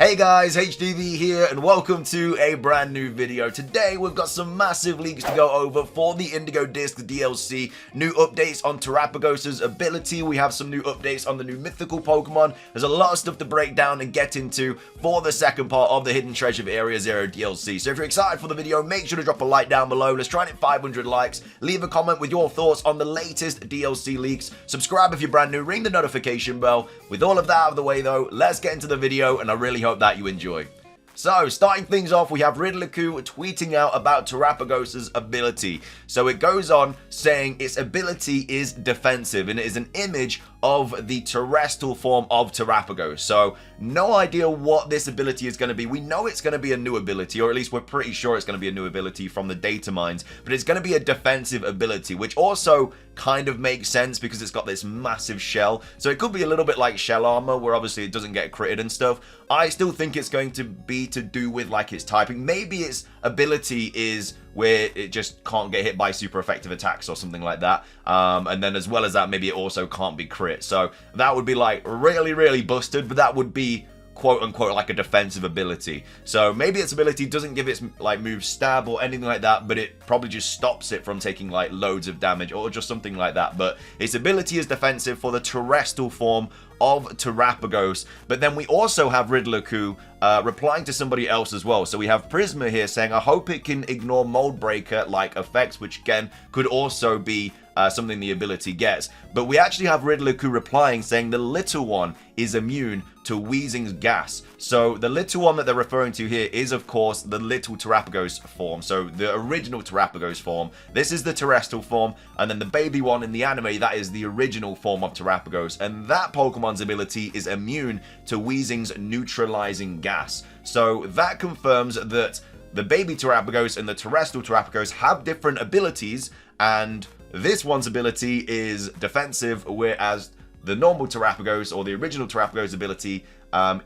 Hey guys, HDvee here and welcome to a brand new video. Today we've got some massive leaks to go over for the Indigo Disk DLC, new updates on Terapagos' ability, we have some new updates on the new mythical Pokemon, there's a lot of stuff to break down and get into for the second part of the Hidden Treasure of Area Zero DLC. So if you're excited for the video, make sure to drop a like down below, let's try and hit 500 likes, leave a comment with your thoughts on the latest DLC leaks, subscribe if you're brand new, ring the notification bell. With all of that out of the way though, let's get into the video and I really hope that you enjoy. So, starting things off, we have Riddlerku tweeting out about Terapagos' ability. So it goes on saying its ability is defensive, and it is an image of the terrestrial form of Terapagos. So, no idea what this ability is going to be. We know it's going to be a new ability, or at least we're pretty sure it's going to be a new ability from the data mines, but it's going to be a defensive ability, which also kind of makes sense because it's got this massive shell. So it could be a little bit like shell armor, where obviously it doesn't get critted and stuff. I still think it's going to be to do with like its typing. Maybe its ability is where it just can't get hit by super effective attacks or something like that. And then as well as that, maybe it also can't be crit. So that would be like really busted, but that would be quote unquote like a defensive ability. So maybe its ability doesn't give its like move stab or anything like that, but it probably just stops it from taking like loads of damage or just something like that. But its ability is defensive for the terrestrial form of Terapagos. But then we also have Riddlerku replying to somebody else as well. So we have Prisma here saying, I hope it can ignore Mold Breaker like effects, which again could also be something the ability gets. But we actually have Riddlerku replying saying the little one is immune to Weezing's gas. So the little one that they're referring to here is of course the little Terapagos form. So the original Terapagos form. This is the terrestrial form, and then the baby one in the anime, that is the original form of Terapagos, and that Pokemon's ability is immune to Weezing's neutralizing gas. So that confirms that the baby Terapagos and the terrestrial Terapagos have different abilities, and this one's ability is defensive, whereas the normal Terapagos or the original Terapagos ability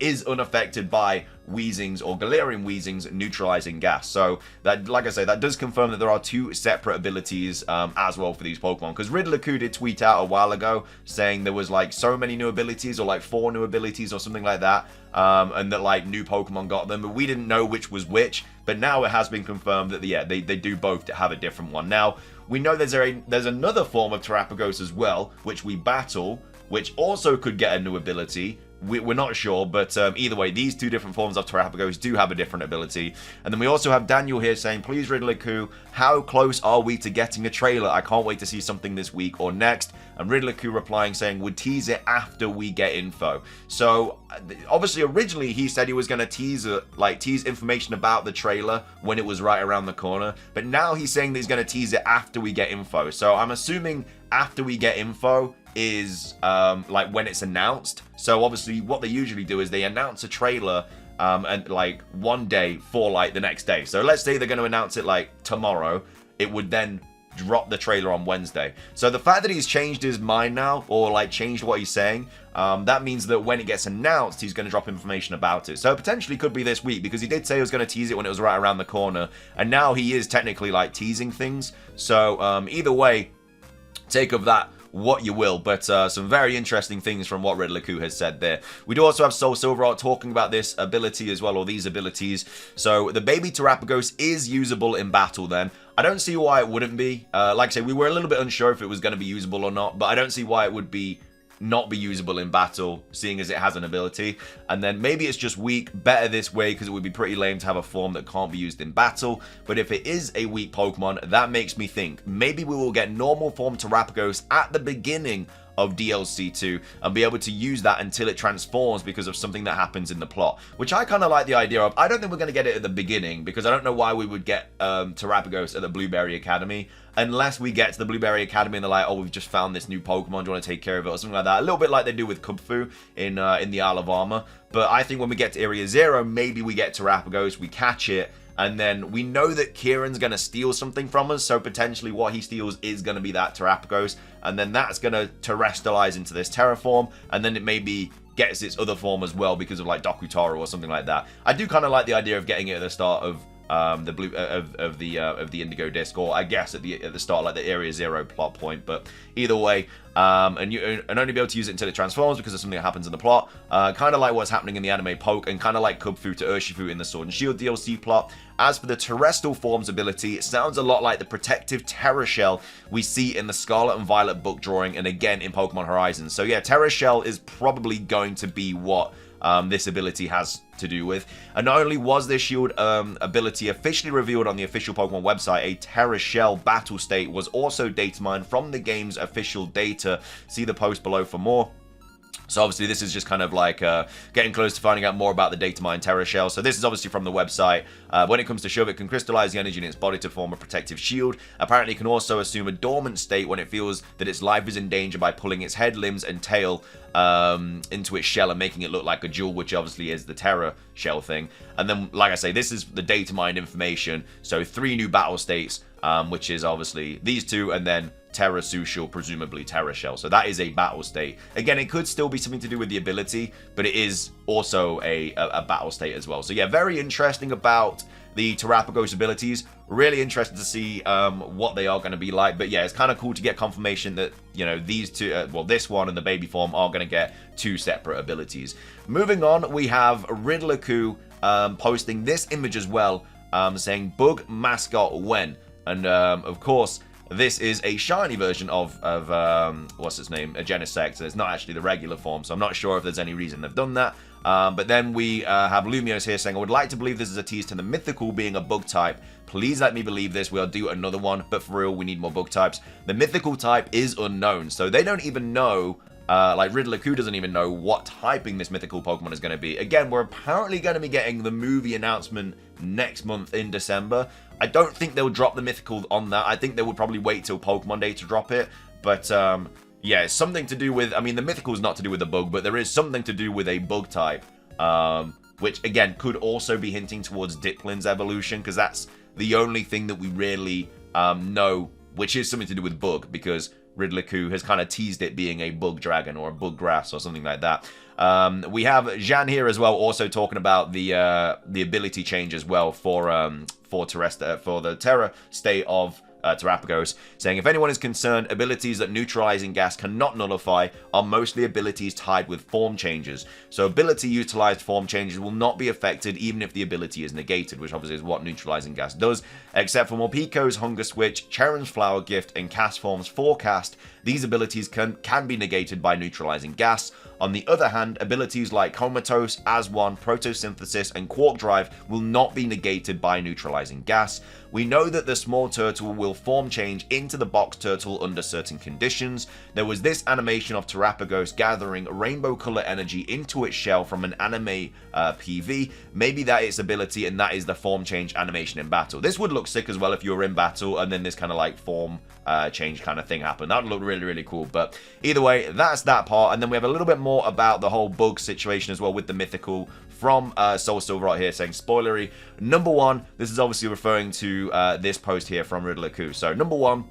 is unaffected by Weezing's or Galarian Weezing's neutralizing gas. So that, like I say, that does confirm that there are two separate abilities as well for these Pokemon. Because Riddlerku did tweet out a while ago saying there was like so many new abilities, or like 4 new abilities or something like that, and that like new Pokemon got them, but we didn't know which was which. But now it has been confirmed that yeah, they do both have a different one. Now we know there's another form of Terapagos as well, which we battle, which also could get a new ability. We're not sure, but either way, these two different forms of Terapagos do have a different ability. And then we also have Daniel here saying, please Riddlerku, how close are we to getting a trailer? I can't wait to see something this week or next. And Riddlerku replying saying, would tease it after we get info. So obviously originally he said he was going to tease information about the trailer when it was right around the corner. But now he's saying that he's going to tease it after we get info. So I'm assuming after we get info is like when it's announced. So obviously what they usually do is they announce a trailer and like one day for like the next day. So let's say they're going to announce it like tomorrow, it would then drop the trailer on Wednesday. So the fact that he's changed his mind now, or like changed what he's saying, that means that when it gets announced, he's going to drop information about it. So potentially could be this week, because he did say he was going to tease it when it was right around the corner, and now he is technically like teasing things. So either way, take of that what you will, but some very interesting things from what Riddlerku has said there. We do also have Soul Silverheart talking about this ability as well, or these abilities. So the baby Terapagos is usable in battle then. I don't see why it wouldn't be. Like I say, we were a little bit unsure if it was going to be usable or not, but I don't see why it would not be usable in battle, seeing as it has an ability. And then maybe it's just weak, better this way, because it would be pretty lame to have a form that can't be used in battle. But if it is a weak Pokemon, that makes me think maybe we will get normal form Terapagos at the beginning of DLC 2 and be able to use that until it transforms because of something that happens in the plot, which I kind of like the idea of. I don't think we're going to get it at the beginning, because I don't know why we would get Terapagos at the Blueberry Academy unless we get to the Blueberry Academy and they're like, oh, we've just found this new Pokemon, do you want to take care of it or something like that, a little bit like they do with Kubfu in the Isle of Armor. But I think when we get to Area Zero, maybe we get Terapagos, we catch it, and then we know that Kieran's going to steal something from us, so potentially what he steals is going to be that Terapagos, and then that's going to terrestrialize into this Terraform, and then it maybe gets its other form as well because of like Dokutaro or something like that. I do kind of like the idea of getting it at the start of the blue of the Indigo Disk, or I guess at the start, like the Area Zero plot point. But either way, and only be able to use it until it transforms because of something that happens in the plot. Kind of like what's happening in the anime Poke, and kind of like Kubfu to Urshifu in the Sword and Shield DLC plot. As for the terrestrial forms ability, it sounds a lot like the protective Terra Shell we see in the Scarlet and Violet book drawing, and again in Pokemon Horizons. So yeah, Terra Shell is probably going to be what this ability has to do with. And not only was this shield ability officially revealed on the official Pokemon website, a Terra Shell battle state was also data mined from the game's official data. See the post below for more. So obviously this is just kind of like getting close to finding out more about the data mine Terra Shell. So this is obviously from the website. When it comes to Shove, it can crystallize the energy in its body to form a protective shield. Apparently it can also assume a dormant state when it feels that its life is in danger by pulling its head, limbs, and tail into its shell and making it look like a jewel, which obviously is the Terra Shell thing. And then, like I say, this is the data mined information. So 3 new battle states, which is obviously these 2, and then Terra Sushil, presumably Terra Shell. So that is a battle state. Again, it could still be something to do with the ability, but it is also a battle state as well. So yeah, very interesting about the Terapagos abilities. Really interested to see what they are going to be like. But yeah, it's kind of cool to get confirmation that, you know, these 2, well, this one and the baby form are going to get 2 separate abilities. Moving on, we have Riddler-Ku posting this image as well, saying bug mascot when. And of course, this is a shiny version of what's its name, a Genesect. It's not actually the regular form, so I'm not sure if there's any reason they've done that. But then we have Lumios here saying, I would like to believe this is a tease to the mythical being a bug type. Please let me believe this. We'll do another one, but for real, we need more bug types. The mythical type is unknown, so they don't even know. Like Riddler-Ku doesn't even know what typing this mythical Pokemon is going to be. Again, we're apparently going to be getting the movie announcement next month in December. I don't think they'll drop the mythical on that. I think they would probably wait till Pokemon Day to drop it. But yeah, it's something to do with, I mean, the mythical is not to do with the bug, but there is something to do with a bug type. Which, again, could also be hinting towards Diplin's evolution, because that's the only thing that we really know, which is something to do with bug, because Riddler-Ku has kind of teased it being a bug dragon or a bug grass or something like that. We have Jean here as well, also talking about the ability change as well for the Terra state of Terapagos, saying if anyone is concerned, abilities that neutralizing gas cannot nullify are mostly abilities tied with form changes. So ability utilized form changes will not be affected even if the ability is negated, which obviously is what neutralizing gas does, except for Morpeko's Hunger Switch, Cheren's Flower Gift, and Cast Form's Forecast. These abilities can be negated by neutralizing gas. On the other hand, abilities like Comatose, As-1, Photosynthesis, and Quark Drive will not be negated by neutralizing gas. We know that the small turtle will form change into the box turtle under certain conditions. There was this animation of Terapagos gathering rainbow color energy into its shell from an anime PV. Maybe that is its ability, and that is the form change animation in battle. This would look sick as well if you were in battle and then this kind of like form change kind of thing happened. That would look really, really cool. But either way, that's that part. And then we have a little bit more about the whole bug situation as well with the mythical from Soul Silver right here saying, spoilery, number 1, this is obviously referring to this post here from Riddler-Ku. So number 1,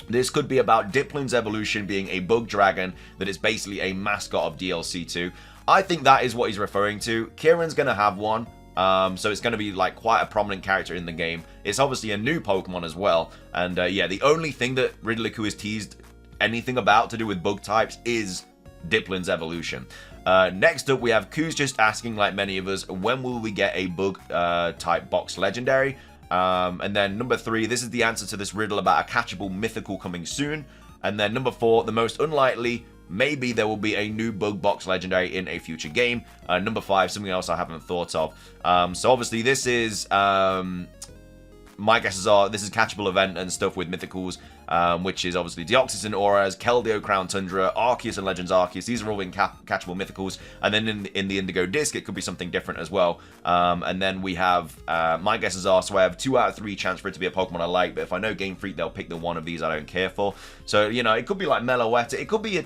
this could be about Diplin's evolution being a bug dragon that is basically a mascot of DLC 2. I think that is what he's referring to. Kieran's going to have one. So it's going to be like quite a prominent character in the game. It's obviously a new Pokemon as well. And yeah, the only thing that Riddler-Ku is teased anything about to do with bug types is Diplin's evolution. Next up, we have Ku's just asking, like many of us, when will we get a bug type box legendary? And then number 3, this is the answer to this riddle about a catchable mythical coming soon. And then number 4, the most unlikely, maybe there will be a new bug box legendary in a future game. Number 5, something else I haven't thought of. So obviously this is, my guesses are, this is catchable event and stuff with mythicals, which is obviously Deoxys and Auras, Keldeo, Crown Tundra, Arceus and Legends Arceus. These are all in catchable mythicals. And then in the Indigo Disk, it could be something different as well. And then we have, my guesses are, so I have 2 out of 3 chance for it to be a Pokemon I like, but if I know Game Freak, they'll pick the one of these I don't care for. So, you know, it could be like Meloetta. It could be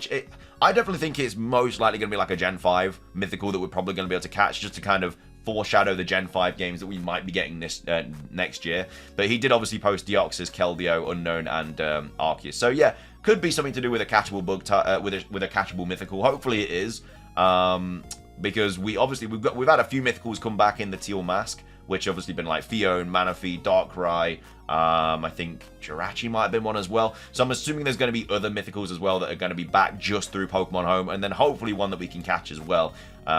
I definitely think it's most likely going to be like a Gen 5 mythical that we're probably going to be able to catch just to kind of foreshadow the Gen 5 games that we might be getting this next year. But he did obviously post Deoxys, Keldeo, Unknown, and Arceus. So yeah, could be something to do with a catchable bug with a catchable mythical. Hopefully it is, because we've had a few mythicals come back in the Teal Mask. which obviously been like Fion, Manaphy, Darkrai, I think Jirachi might have been one as well. So I'm assuming there's going to be other mythicals as well that are going to be back just through Pokemon Home, and then hopefully one that we can catch as well.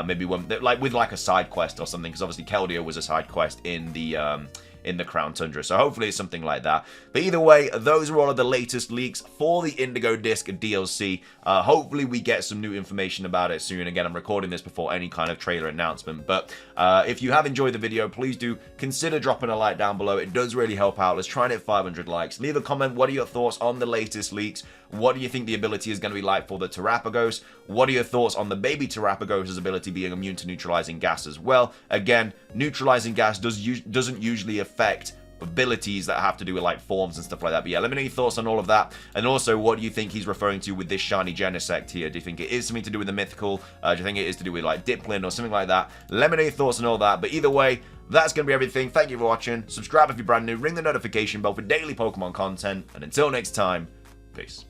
Maybe one that, like with like a side quest or something, because obviously Keldeo was a side quest in the Crown Tundra. So hopefully it's something like that. But either way, those are all of the latest leaks for the Indigo Disk DLC. Hopefully we get some new information about it soon. Again, I'm recording this before any kind of trailer announcement. But if you have enjoyed the video, please do consider dropping a like down below. It does really help out. Let's try and hit 500 likes. Leave a comment. What are your thoughts on the latest leaks? What do you think the ability is going to be like for the Terapagos? What are your thoughts on the baby Terapagos' ability being immune to neutralizing gas as well? Again, neutralizing gas doesn't usually affect abilities that have to do with like forms and stuff like that. But yeah, let me know your thoughts on all of that. And also, what do you think he's referring to with this shiny Genesect here? Do you think it is something to do with the mythical? Do you think it is to do with like Dipplin or something like that? Let me know your thoughts on all that. But either way, that's going to be everything. Thank you for watching. Subscribe if you're brand new. Ring the notification bell for daily Pokemon content. And until next time, peace.